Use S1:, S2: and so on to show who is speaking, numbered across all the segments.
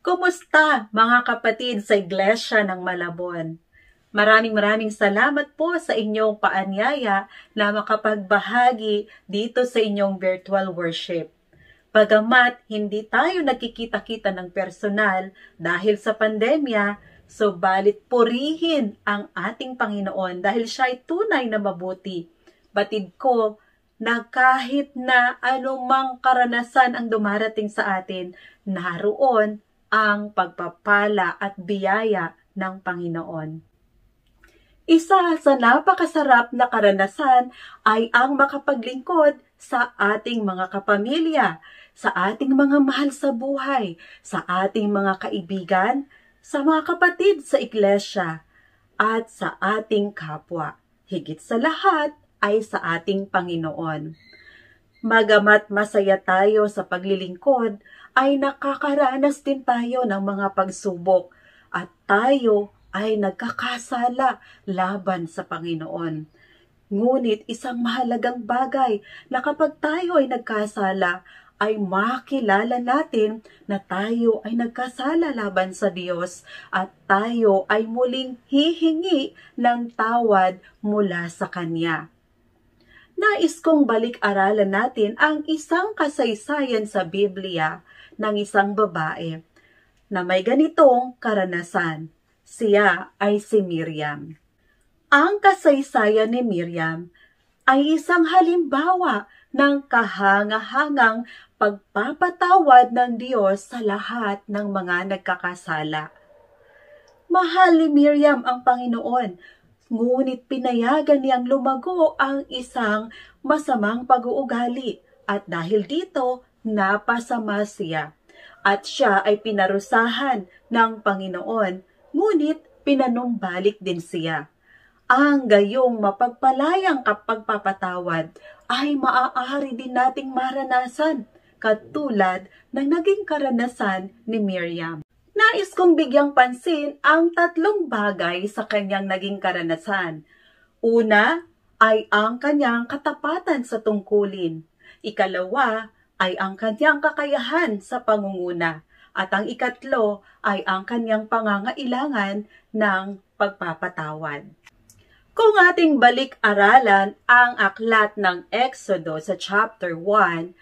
S1: Kumusta mga kapatid sa Iglesia ng Malabon? Maraming salamat po sa inyong paanyaya na makapagbahagi dito sa inyong virtual worship. Bagamat hindi tayo nagkikita-kita ng personal dahil sa pandemya, subalit purihin ang ating Panginoon dahil siya ay tunay na mabuti. Batid ko na kahit na anumang karanasan ang dumarating sa atin, naroon ang pagpapala at biyaya ng Panginoon. Isa sa napakasarap na karanasan ay ang makapaglingkod sa ating mga kapamilya, sa ating mga mahal sa buhay, sa ating mga kaibigan, sa mga kapatid sa iglesia, at sa ating kapwa. Higit sa lahat ay sa ating Panginoon. Magamat masaya tayo sa paglilingkod, ay nakakaranas din tayo ng mga pagsubok at tayo ay nagkakasala laban sa Panginoon. Ngunit isang mahalagang bagay na kapag tayo ay nagkasala, ay makilala natin na tayo ay nagkasala laban sa Diyos at tayo ay muling hihingi ng tawad mula sa Kanya. Nais kong balik-aralan natin ang isang kasaysayan sa Biblia ng isang babae na may ganitong karanasan. Siya ay si Miriam. Ang kasaysayan ni Miriam ay isang halimbawa ng kahanga-hangang pagpapatawad ng Diyos sa lahat ng mga nagkakasala. Mahal ni Miriam ang Panginoon, ngunit pinayagan niyang lumago ang isang masamang pag-uugali at dahil dito, napasama siya. At siya ay pinarusahan ng Panginoon, ngunit pinanumbalik din siya. Ang gayong mapagpalayang pagpapatawad ay maaari din nating maranasan, katulad ng naging karanasan ni Miriam. Nais kong bigyang pansin ang tatlong bagay sa kanyang naging karanasan. Una ay ang kanyang katapatan sa tungkulin. Ikalawa ay ang kanyang kakayahan sa pangunguna. At ang ikatlo ay ang kanyang pangangailangan ng pagpapatawad. Kung ating balik-aralan ang aklat ng Exodo sa chapter 1,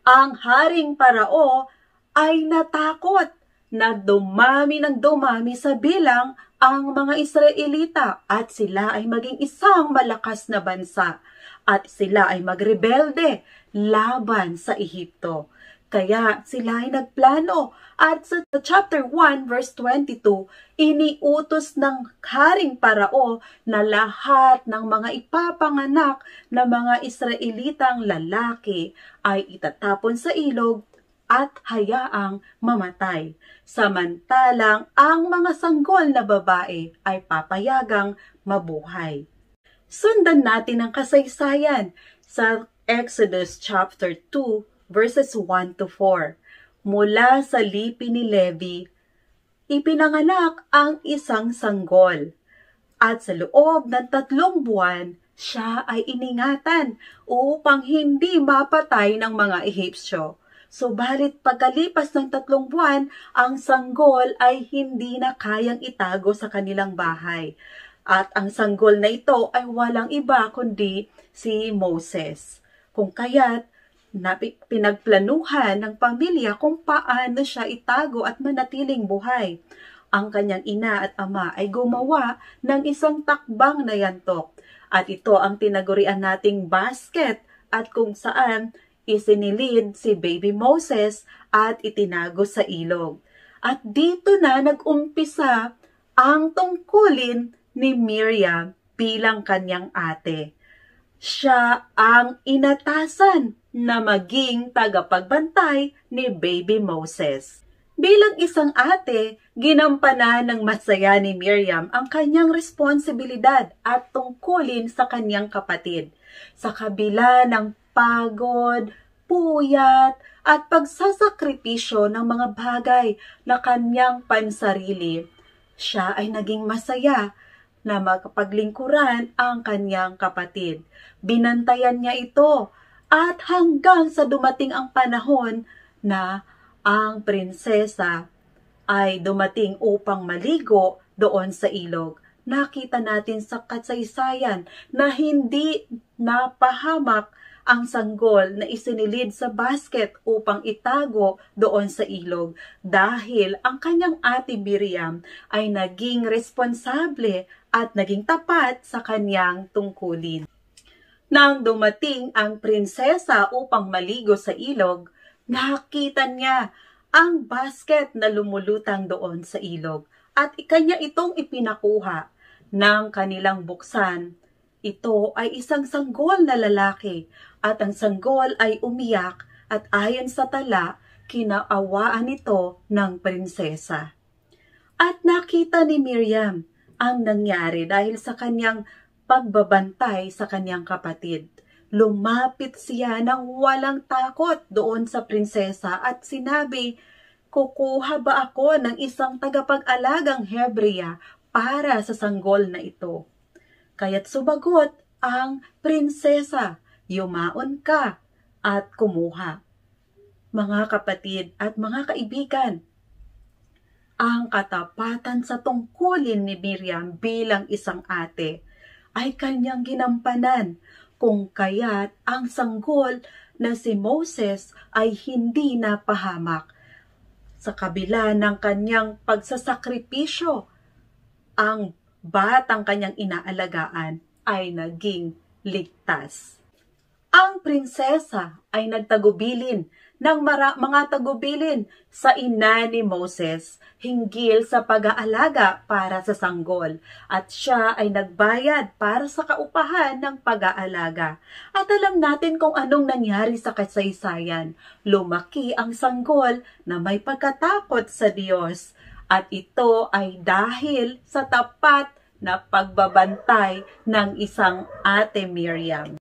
S1: ang Haring Parao ay natakot na dumami sa bilang ang mga Israelita at sila ay maging isang malakas na bansa at sila ay magrebelde laban sa Ehipto. Kaya sila ay nagplano at sa chapter 1 verse 22, iniutos ng Haring Parao na lahat ng mga ipapanganak na mga Israelitang lalaki ay itatapon sa ilog at hayaang mamatay. Samantalang ang mga sanggol na babae ay papayagang mabuhay. Sundan natin ang kasaysayan sa Exodus chapter 2 verses 1 to 4. Mula sa lipi ni Levi, ipinanganak ang isang sanggol. At sa loob ng 3 buwan, siya ay iningatan upang hindi mapatay ng mga Ehipsyo. Subalit pagkalipas ng 3 buwan, ang sanggol ay hindi na kayang itago sa kanilang bahay. At ang sanggol na ito ay walang iba kundi si Moses. Kung kaya't pinagplanuhan ng pamilya kung paano siya itago at manatiling buhay. Ang kanyang ina at ama ay gumawa ng isang takbang na yantok. At ito ang tinagurian nating basket at kung saan isinilid si baby Moses at itinago sa ilog. At dito na nag-umpisa ang tungkulin ni Miriam bilang kanyang ate. Siya ang inatasan na maging tagapagbantay ni baby Moses. Bilang isang ate, ginampanan ng masaya ni Miriam ang kanyang responsibilidad at tungkulin sa kanyang kapatid. Sa kabila ng pagod, puyat, at pagsasakripisyo ng mga bagay na kanyang pansarili, siya ay naging masaya na makapaglingkuran ang kanyang kapatid. Binantayan niya ito at hanggang sa dumating ang panahon na ang prinsesa ay dumating upang maligo doon sa ilog. Nakita natin sa kasaysayan na hindi napahamak ang sanggol na isinilid sa basket upang itago doon sa ilog dahil ang kanyang ate Miriam ay naging responsable at naging tapat sa kanyang tungkulin. Nang dumating ang prinsesa upang maligo sa ilog, nakita niya ang basket na lumulutang doon sa ilog at kanya itong ipinakuha. Nang kanilang buksan, ito ay isang sanggol na lalaki at ang sanggol ay umiyak at ayon sa tala, kinaawaan ito ng prinsesa. At nakita ni Miriam ang nangyari dahil sa kanyang pagbabantay sa kanyang kapatid. Lumapit siya ng walang takot doon sa prinsesa at sinabi, "Kukuha ba ako ng isang tagapag-alagang Hebrea para sa sanggol na ito?" Kaya't sumagot ang prinsesa, "Yumaon ka at kumuha." Mga kapatid at mga kaibigan, ang katapatan sa tungkulin ni Miriam bilang isang ate ay kanyang ginampanan, kung kaya't ang sanggol na si Moses ay hindi napahamak. Sa kabila ng kanyang pagsasakripisyo, ang batang kanyang inaalagaan ay naging ligtas. Ang prinsesa ay nagtagubilin ng mga tagubilin sa ina ni Moses hinggil sa pag-aalaga para sa sanggol at siya ay nagbayad para sa kaupahan ng pag-aalaga. At alam natin kung anong nangyari sa kasaysayan. Lumaki ang sanggol na may pagkatakot sa Diyos at ito ay dahil sa tapat na pagbabantay ng isang ate Miriam.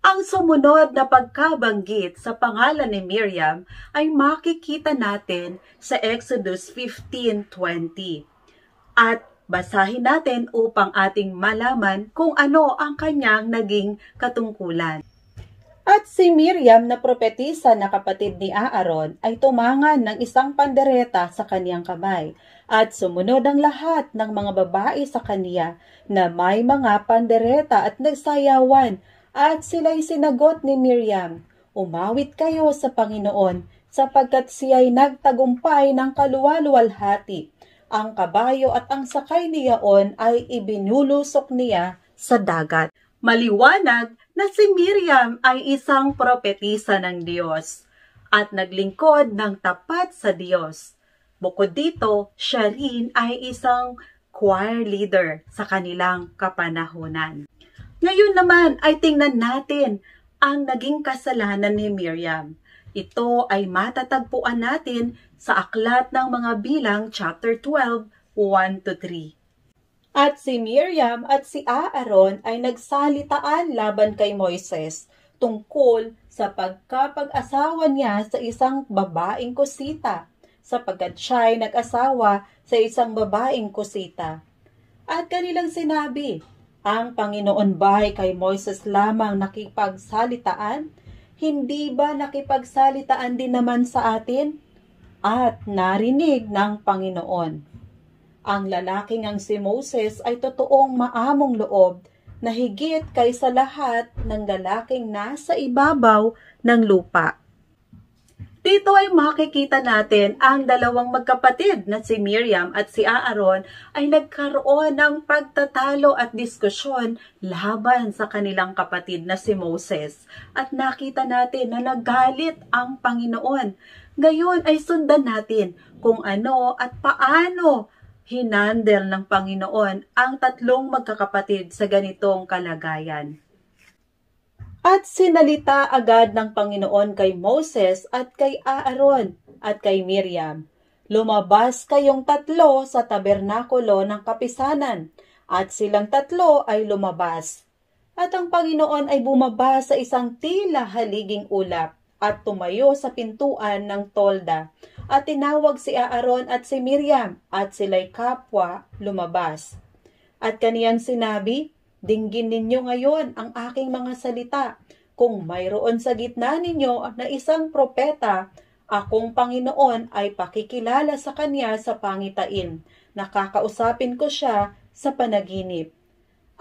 S1: Ang sumunod na pagkabanggit sa pangalan ni Miriam ay makikita natin sa Exodus 15:20. At basahin natin upang ating malaman kung ano ang kanyang naging katungkulan. At si Miriam na propetisa na kapatid ni Aaron ay tumangan ng isang pandereta sa kaniyang kamay. At sumunod ang lahat ng mga babae sa kaniya na may mga pandereta at nagsayawan. At sila'y sinagot ni Miriam, "Umawit kayo sa Panginoon, sapagkat siya'y nagtagumpay ng kaluwalhati. Ang kabayo at ang sakay niyaon ay ibinulusok niya sa dagat." Maliwanag na si Miriam ay isang propetisa ng Diyos at naglingkod ng tapat sa Diyos. Bukod dito, siya rin ay isang choir leader sa kanilang kapanahunan. Ngayon naman ay tingnan natin ang naging kasalanan ni Miriam. Ito ay matatagpuan natin sa Aklat ng Mga Bilang, chapter 12, 1-3. At si Miriam at si Aaron ay nagsalitaan laban kay Moises tungkol sa pagkapag-asawa niya sa isang babaeng kusita, sapagkat siya ay nag-asawa sa isang babaeng kusita. At kanilang sinabi, "Ang Panginoon ba kay Moises lamang nakipagsalitaan? Hindi ba nakipagsalitaan din naman sa atin?" At narinig ng Panginoon. Ang lalaking ang si Moses ay totoong maamong loob na higit kaysa lahat ng lalaking nasa ibabaw ng lupa. Dito ay makikita natin ang dalawang magkapatid na si Miriam at si Aaron ay nagkaroon ng pagtatalo at diskusyon laban sa kanilang kapatid na si Moses. At nakita natin na nagalit ang Panginoon. Ngayon ay sundan natin kung ano at paano hinandle ng Panginoon ang tatlong magkakapatid sa ganitong kalagayan. At sinalita agad ng Panginoon kay Moses at kay Aaron at kay Miriam, "Lumabas kayong tatlo sa tabernakulo ng kapisanan." At silang tatlo ay lumabas. At ang Panginoon ay bumaba sa isang tila haliging ulap at tumayo sa pintuan ng tolda. At tinawag si Aaron at si Miriam at sila'y kapwa lumabas. At kaniyang sinabi, "Dinggin ninyo ngayon ang aking mga salita. Kung mayroon sa gitna ninyo na isang propeta Akong Panginoon ay pakikilala sa kanya sa pangitain. Nakakausapin ko siya sa panaginip.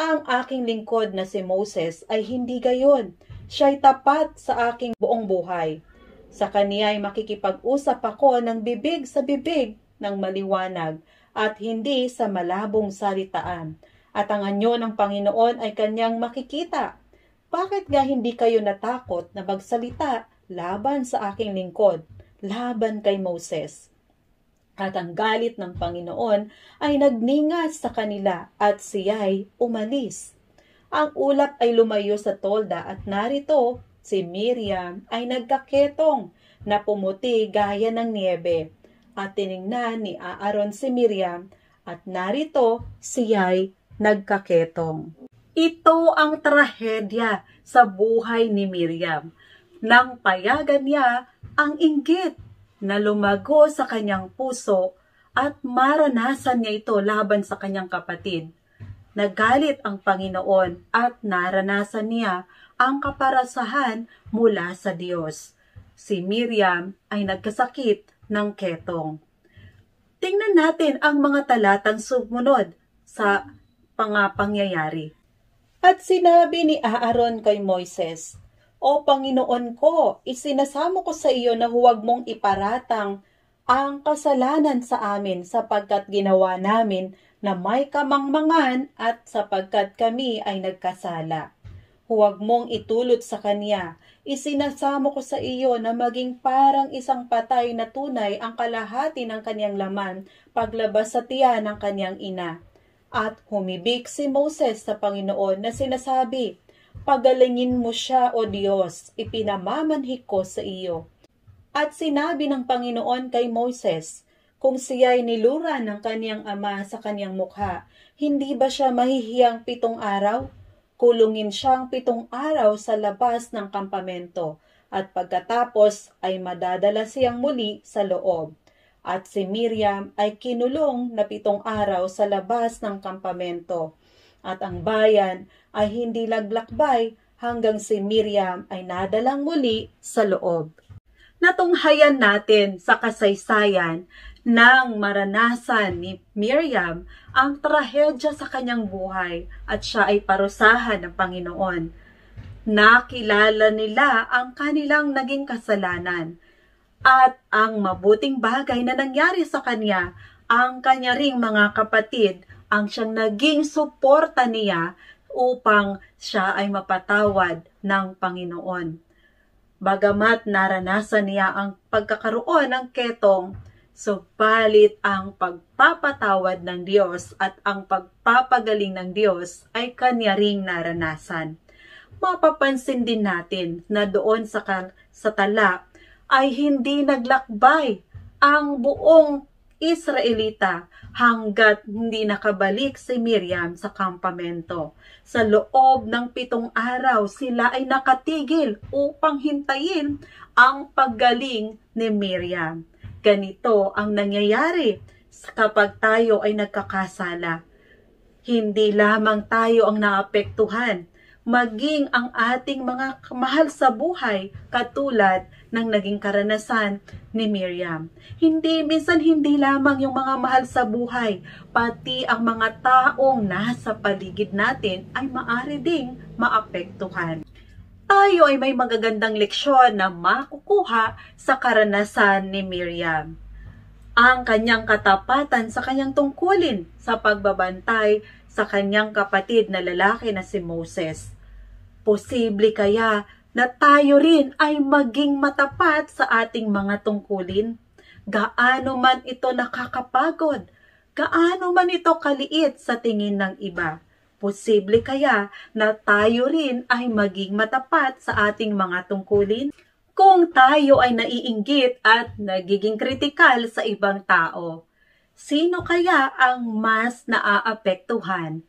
S1: Ang aking lingkod na si Moses ay hindi gayon. Siya'y tapat sa aking buong buhay. Sa kanya ay makikipag-usap ako ng bibig sa bibig ng maliwanag at hindi sa malabong salitaan. At ang anyo ng Panginoon ay kanyang makikita. Bakit nga hindi kayo natakot na magsalita laban sa aking lingkod, laban kay Moses? At ang galit ng Panginoon ay nagningas sa kanila at siya'y umalis. Ang ulap ay lumayo sa tolda at narito si Miriam ay nagkaketong na pumuti gaya ng niebe. At tiningnan ni Aaron si Miriam at narito siya'y nagkaketong. Ito ang trahedya sa buhay ni Miriam. Nang payagan niya ang inggit na lumago sa kanyang puso at maranasan niya ito laban sa kanyang kapatid. Nagalit ang Panginoon at naranasan niya ang kaparasahan mula sa Diyos. Si Miriam ay nagkasakit ng ketong. Tingnan natin ang mga talatang sumunod sa pangyayari. At sinabi ni Aaron kay Moises, O Panginoon ko, isinasamo ko sa iyo na huwag mong iparatang ang kasalanan sa amin sapagkat ginawa namin na may kamangmangan at sapagkat kami ay nagkasala. Huwag mong itulot sa kanya. Isinasamo ko sa iyo na maging parang isang patay na tunay ang kalahati ng kanyang laman paglabas sa tiyan ng kanyang ina. At humibik si Moses sa Panginoon na sinasabi, Pagalingin mo siya, O Diyos, ipinamamanhik ko sa iyo. At sinabi ng Panginoon kay Moses, kung siya'y nilura ng kaniyang ama sa kaniyang mukha, hindi ba siya mahihiyang 7 araw? Kulungin siyang 7 araw sa labas ng kampamento, at pagkatapos ay madadala siyang muli sa loob. At si Miriam ay kinulong na 7 araw sa labas ng kampamento. At ang bayan ay hindi laglakbay hanggang si Miriam ay nadalang muli sa loob. Natunghayan natin sa kasaysayan nang maranasan ni Miriam ang trahedya sa kanyang buhay at siya ay parusahan ng Panginoon. Nakilala nila ang kanilang naging kasalanan. At ang mabuting bagay na nangyari sa kanya, ang kanya ring mga kapatid, ang siyang naging suporta niya upang siya ay mapatawad ng Panginoon. Bagamat naranasan niya ang pagkakaroon ng ketong, subalit ang pagpapatawad ng Diyos at ang pagpapagaling ng Diyos ay kanya ring naranasan. Mapapansin din natin na doon sa tala ay hindi naglakbay ang buong Israelita hanggat hindi nakabalik si Miriam sa kampamento. Sa loob ng 7 araw, sila ay nakatigil upang hintayin ang paggaling ni Miriam. Ganito ang nangyayari kapag tayo ay nagkakasala. Hindi lamang tayo ang naapektuhan, maging ang ating mga mahal sa buhay katulad ng naging karanasan ni Miriam. Minsan hindi lamang yung mga mahal sa buhay, pati ang mga taong nasa paligid natin ay maaari ding maapektuhan. Tayo ay may magagandang leksyon na makukuha sa karanasan ni Miriam. Ang kanyang katapatan sa kanyang tungkulin sa pagbabantay sa kanyang kapatid na lalaki na si Moses. Posible kaya na tayo rin ay maging matapat sa ating mga tungkulin? Gaano man ito nakakapagod, gaano man ito kaliit sa tingin ng iba. Posible kaya na tayo rin ay maging matapat sa ating mga tungkulin? Kung tayo ay naiinggit at nagiging kritikal sa ibang tao, sino kaya ang mas naaapektuhan?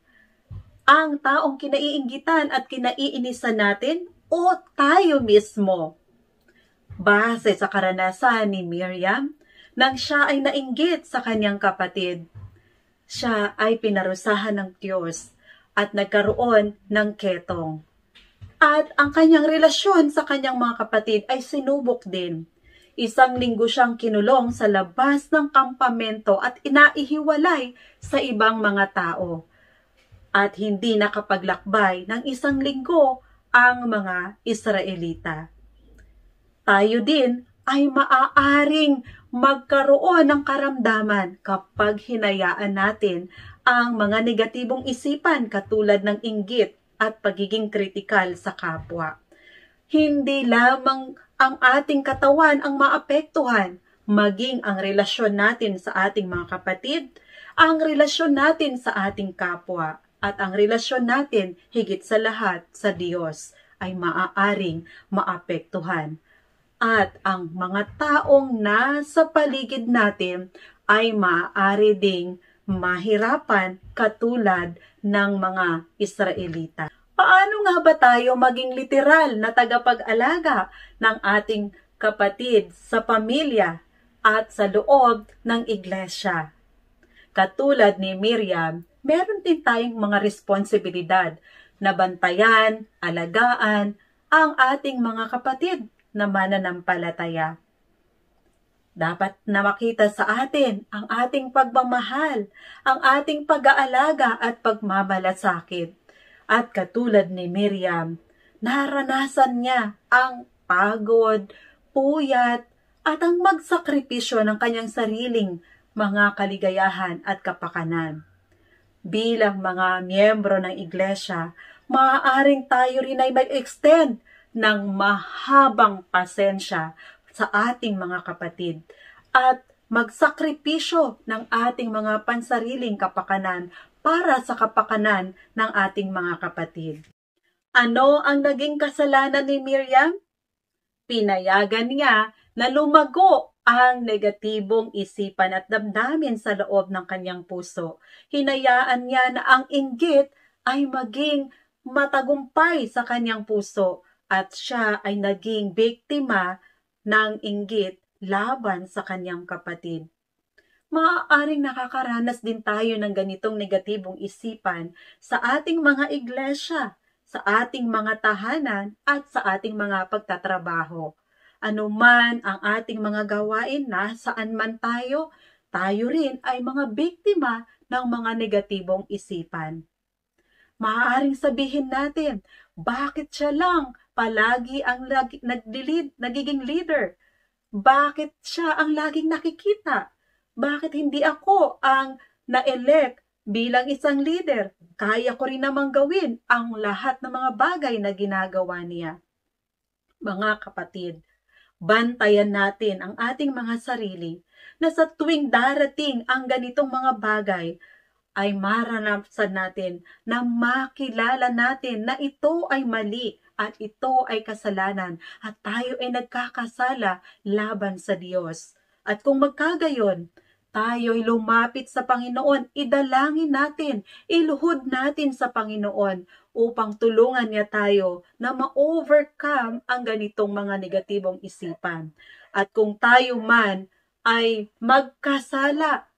S1: Ang taong kinaiinggitan at kinaiinisan natin o tayo mismo? Base sa karanasan ni Miriam, nang siya ay nainggit sa kanyang kapatid, siya ay pinarusahan ng Diyos at nagkaroon ng ketong. At ang kanyang relasyon sa kanyang mga kapatid ay sinubok din. Isang linggo siyang kinulong sa labas ng kampamento at inaihiwalay sa ibang mga tao. At hindi nakapaglakbay ng isang linggo ang mga Israelita. Tayo din ay maaaring magkaroon ng karamdaman kapag hinayaan natin ang mga negatibong isipan katulad ng inggit at pagiging kritikal sa kapwa. Hindi lamang ang ating katawan ang maapektuhan, maging ang relasyon natin sa ating mga kapatid, ang relasyon natin sa ating kapwa, at ang relasyon natin higit sa lahat sa Diyos ay maaaring maapektuhan. At ang mga taong nasa paligid natin ay maaari ding mahirapan katulad ng mga Israelita. Paano nga ba tayo maging literal na tagapag-alaga ng ating kapatid sa pamilya at sa loob ng iglesia? Katulad ni Miriam, meron din tayong mga responsibilidad na bantayan, alagaan ang ating mga kapatid na mananampalataya. Dapat na makita sa atin ang ating pagmamahal, ang ating pag-aalaga at pagmamalasakit. At katulad ni Miriam, naranasan niya ang pagod, puyat, at ang magsakripisyo ng kanyang sariling mga kaligayahan at kapakanan. Bilang mga miyembro ng iglesia, maaaring tayo rin ay mag-extend ng mahabang pasensya sa ating mga kapatid at magsakripisyo ng ating mga pansariling kapakanan para sa kapakanan ng ating mga kapatid. Ano ang naging kasalanan ni Miriam? Pinayagan niya na lumago ang negatibong isipan at damdamin sa loob ng kanyang puso. Hinayaan niya na ang inggit ay maging matagumpay sa kanyang puso at siya ay naging biktima ng inggit laban sa kanyang kapatid. Maaaring nakakaranas din tayo ng ganitong negatibong isipan sa ating mga iglesia, sa ating mga tahanan at sa ating mga pagtatrabaho. Ano man ang ating mga gawain na saan man tayo rin ay mga biktima ng mga negatibong isipan. Maaaring sabihin natin, bakit siya lang palagi ang nagiging leader? Bakit siya ang laging nakikita? Bakit hindi ako ang na-elect bilang isang leader? Kaya ko rin namang gawin ang lahat ng mga bagay na ginagawa niya. Mga kapatid, bantayan natin ang ating mga sarili na sa tuwing darating ang ganitong mga bagay, ay maranasan natin na makilala natin na ito ay mali at ito ay kasalanan at tayo ay nagkakasala laban sa Diyos. At kung magkagayon, tayo ay lumapit sa Panginoon, idalangin natin, iluhod natin sa Panginoon upang tulungan niya tayo na ma-overcome ang ganitong mga negatibong isipan. At kung tayo man ay magkasala,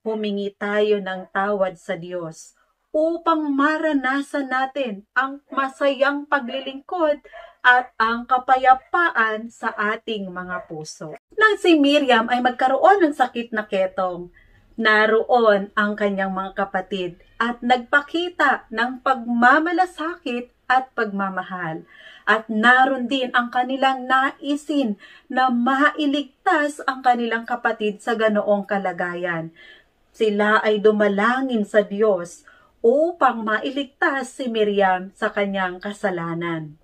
S1: humingi tayo ng tawad sa Diyos upang maranasan natin ang masayang paglilingkod at ang kapayapaan sa ating mga puso. Nang si Miriam ay magkaroon ng sakit na ketong, naroon ang kanyang mga kapatid at nagpakita ng pagmamalasakit at pagmamahal. At naroon din ang kanilang naisin na mailigtas ang kanilang kapatid sa ganoong kalagayan. Sila ay dumalangin sa Diyos upang mailigtas si Miriam sa kanyang kasalanan.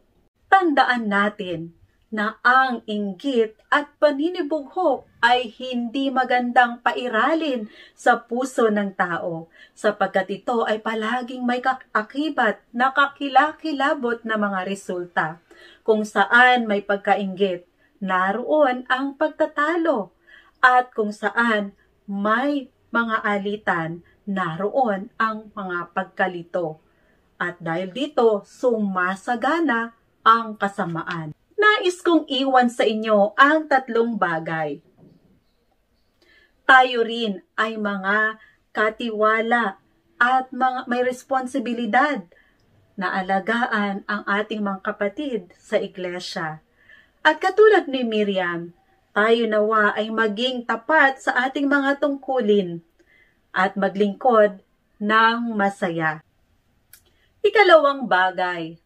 S1: Tandaan natin na ang inggit at paninibugho ay hindi magandang pairalin sa puso ng tao, sapagkat ito ay palaging may akibat na kakilakilabot na mga resulta. Kung saan may pagkainggit, naroon ang pagtatalo, at kung saan may mga alitan, naroon ang mga pagkalito. At dahil dito, sumasagana ang kasamaan. Nais kong iwan sa inyo ang tatlong bagay. Tayo rin ay mga katiwala at may responsibilidad na alagaan ang ating mga kapatid sa iglesia. At katulad ni Miriam, tayo nawa ay maging tapat sa ating mga tungkulin at maglingkod ng masaya. Ikalawang bagay,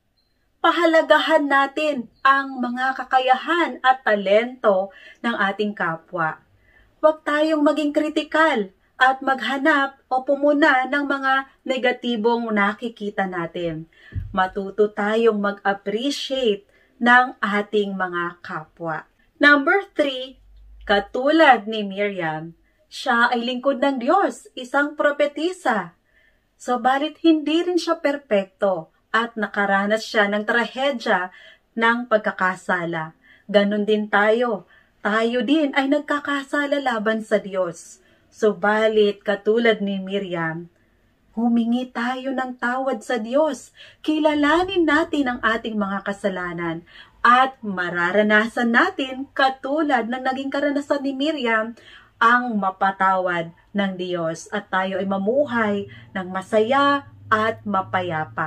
S1: pahalagahan natin ang mga kakayahan at talento ng ating kapwa. Huwag tayong maging kritikal at maghanap o pumuna ng mga negatibong nakikita natin. Matuto tayong mag-appreciate ng ating mga kapwa. Number 3, katulad ni Miriam, siya ay lingkod ng Diyos, isang propetisa. Subalit hindi rin siya perpekto at nakaranas siya ng trahedya ng pagkakasala. Ganon din tayo. Tayo din ay nagkakasala laban sa Diyos. Subalit katulad ni Miriam, humingi tayo ng tawad sa Diyos. Kilalanin natin ang ating mga kasalanan at mararanasan natin katulad ng naging karanasan ni Miriam ang mapatawad ng Diyos at tayo ay mamuhay ng masaya at mapayapa.